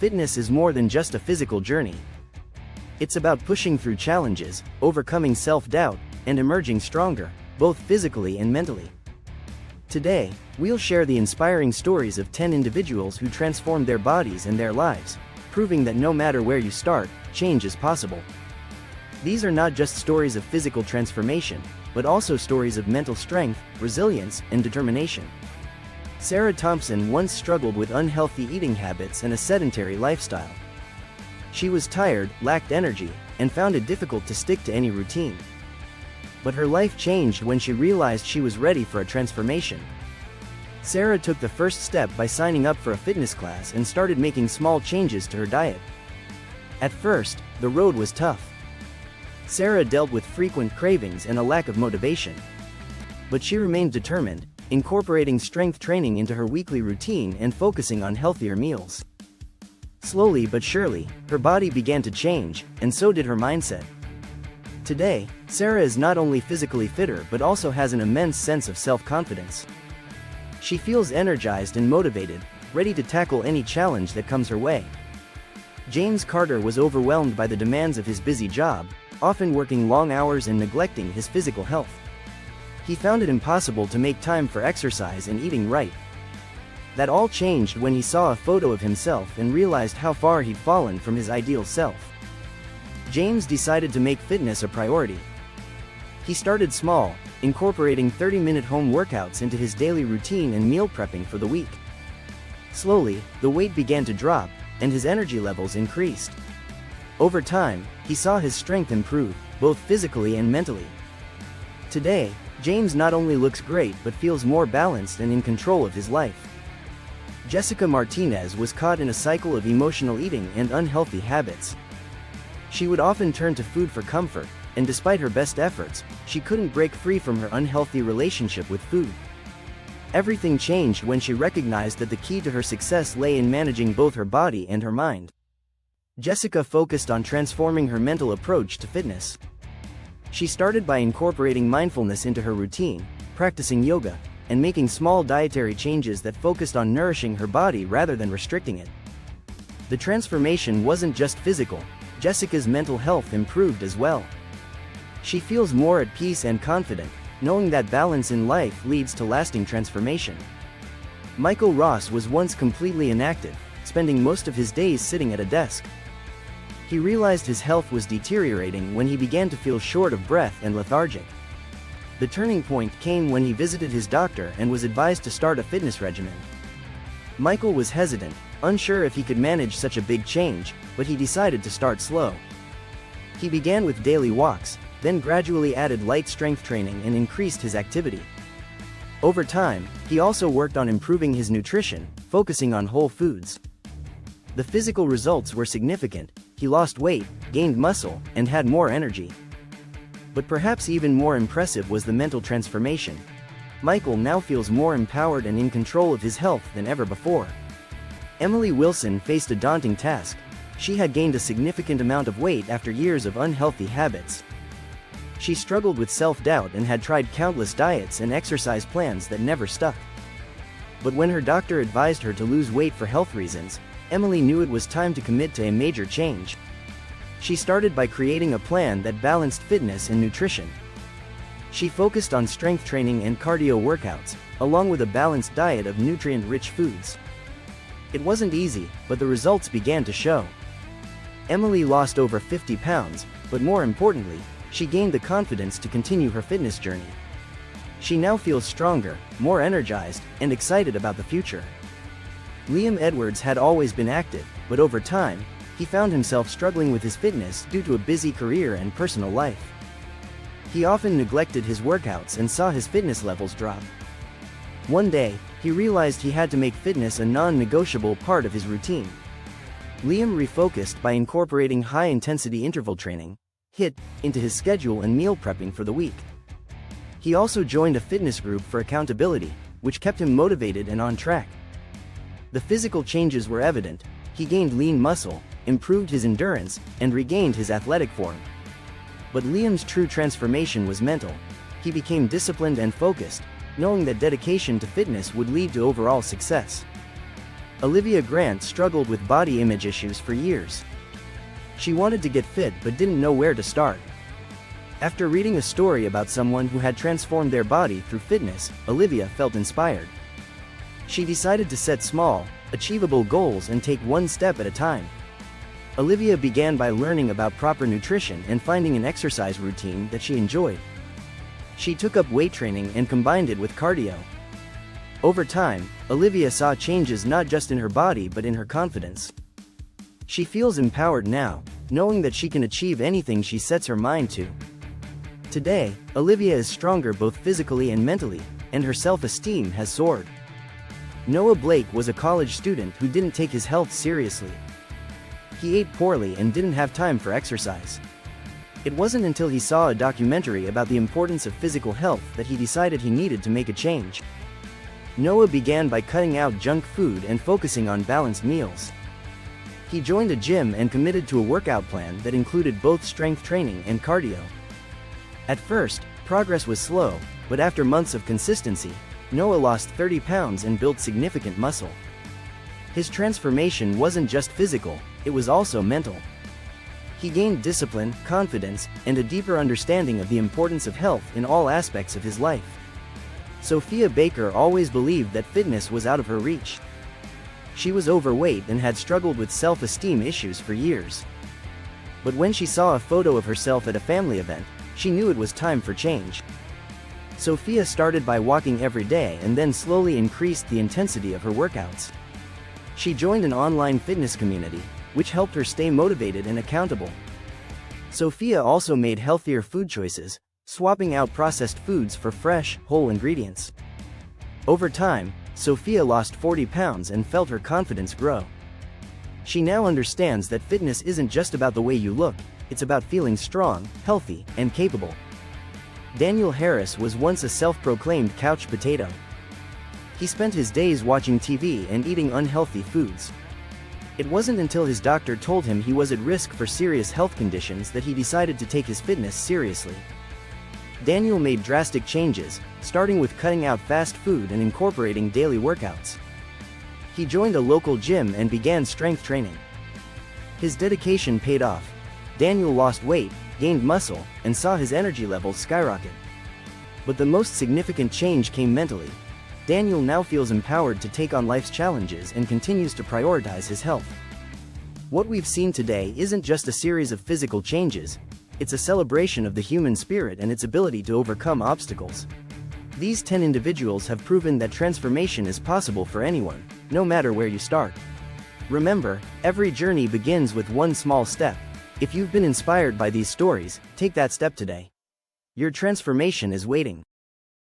fitness is more than just a physical journey. It's about pushing through challenges, overcoming self-doubt, and emerging stronger, both physically and mentally. Today, we'll share the inspiring stories of 10 individuals who transformed their bodies and their lives, proving that no matter where you start, change is possible. These are not just stories of physical transformation, but also stories of mental strength, resilience, and determination. Sarah Thompson once struggled with unhealthy eating habits and a sedentary lifestyle. She was tired, lacked energy, and found it difficult to stick to any routine. But her life changed when she realized she was ready for a transformation. Sarah took the first step by signing up for a fitness class and started making small changes to her diet. At first, the road was tough. Sarah dealt with frequent cravings and a lack of motivation. But she remained determined, incorporating strength training into her weekly routine and focusing on healthier meals. Slowly but surely, her body began to change, and so did her mindset. Today, Sarah is not only physically fitter but also has an immense sense of self-confidence. She feels energized and motivated, ready to tackle any challenge that comes her way. James Carter was overwhelmed by the demands of his busy job, often working long hours and neglecting his physical health. He found it impossible to make time for exercise and eating right. That all changed when he saw a photo of himself and realized how far he'd fallen from his ideal self. James decided to make fitness a priority. He started small, incorporating 30-minute home workouts into his daily routine and meal prepping for the week. Slowly, the weight began to drop, and his energy levels increased. Over time, he saw his strength improve, both physically and mentally. Today, James not only looks great but feels more balanced and in control of his life. Jessica Martinez was caught in a cycle of emotional eating and unhealthy habits. She would often turn to food for comfort, and despite her best efforts, she couldn't break free from her unhealthy relationship with food. Everything changed when she recognized that the key to her success lay in managing both her body and her mind. Jessica focused on transforming her mental approach to fitness. She started by incorporating mindfulness into her routine, practicing yoga, and making small dietary changes that focused on nourishing her body rather than restricting it. The transformation wasn't just physical. Jessica's mental health improved as well. She feels more at peace and confident, knowing that balance in life leads to lasting transformation. Michael Ross was once completely inactive, spending most of his days sitting at a desk. He realized his health was deteriorating when he began to feel short of breath and lethargic. The turning point came when he visited his doctor and was advised to start a fitness regimen. Michael was hesitant, unsure if he could manage such a big change, but he decided to start slow. He began with daily walks, then gradually added light strength training and increased his activity. Over time, he also worked on improving his nutrition, focusing on whole foods. The physical results were significant. He lost weight, gained muscle, and had more energy. But perhaps even more impressive was the mental transformation. Michael now feels more empowered and in control of his health than ever before. Emily Wilson faced a daunting task. She had gained a significant amount of weight after years of unhealthy habits. She struggled with self-doubt and had tried countless diets and exercise plans that never stuck. But when her doctor advised her to lose weight for health reasons, Emily knew it was time to commit to a major change. She started by creating a plan that balanced fitness and nutrition. She focused on strength training and cardio workouts, along with a balanced diet of nutrient-rich foods. It wasn't easy, but the results began to show. Emily lost over 50 pounds, but more importantly, she gained the confidence to continue her fitness journey. She now feels stronger, more energized, and excited about the future. Liam Edwards had always been active, but over time, he found himself struggling with his fitness due to a busy career and personal life. He often neglected his workouts and saw his fitness levels drop. One day, he realized he had to make fitness a non-negotiable part of his routine. Liam refocused by incorporating high-intensity interval training, HIIT, into his schedule and meal prepping for the week. He also joined a fitness group for accountability, which kept him motivated and on track. The physical changes were evident. He gained lean muscle, improved his endurance, and regained his athletic form. But Liam's true transformation was mental. He became disciplined and focused, knowing that dedication to fitness would lead to overall success. Olivia Grant struggled with body image issues for years. She wanted to get fit but didn't know where to start. After reading a story about someone who had transformed their body through fitness, Olivia felt inspired. She decided to set small, achievable goals and take one step at a time. Olivia began by learning about proper nutrition and finding an exercise routine that she enjoyed. She took up weight training and combined it with cardio. Over time, Olivia saw changes not just in her body but in her confidence. She feels empowered now, knowing that she can achieve anything she sets her mind to. Today, Olivia is stronger both physically and mentally, and her self-esteem has soared. Noah Blake was a college student who didn't take his health seriously. He ate poorly and didn't have time for exercise. It wasn't until he saw a documentary about the importance of physical health that he decided he needed to make a change. Noah began by cutting out junk food and focusing on balanced meals. He joined a gym and committed to a workout plan that included both strength training and cardio. At first, progress was slow, but after months of consistency, Noah lost 30 pounds and built significant muscle. His transformation wasn't just physical, it was also mental. He gained discipline, confidence, and a deeper understanding of the importance of health in all aspects of his life. Sophia Baker always believed that fitness was out of her reach. She was overweight and had struggled with self-esteem issues for years. But when she saw a photo of herself at a family event, she knew it was time for change. Sophia started by walking every day and then slowly increased the intensity of her workouts. She joined an online fitness community, which helped her stay motivated and accountable. Sophia also made healthier food choices, swapping out processed foods for fresh, whole ingredients. Over time, Sophia lost 40 pounds and felt her confidence grow. She now understands that fitness isn't just about the way you look, it's about feeling strong, healthy, and capable. Daniel Harris was once a self-proclaimed couch potato. He spent his days watching TV and eating unhealthy foods. It wasn't until his doctor told him he was at risk for serious health conditions that he decided to take his fitness seriously. Daniel made drastic changes, starting with cutting out fast food and incorporating daily workouts. He joined a local gym and began strength training. His dedication paid off. Daniel lost weight, gained muscle, and saw his energy levels skyrocket. But the most significant change came mentally. Daniel now feels empowered to take on life's challenges and continues to prioritize his health. What we've seen today isn't just a series of physical changes, it's a celebration of the human spirit and its ability to overcome obstacles. These 10 individuals have proven that transformation is possible for anyone, no matter where you start. Remember, every journey begins with one small step. If you've been inspired by these stories, take that step today. Your transformation is waiting.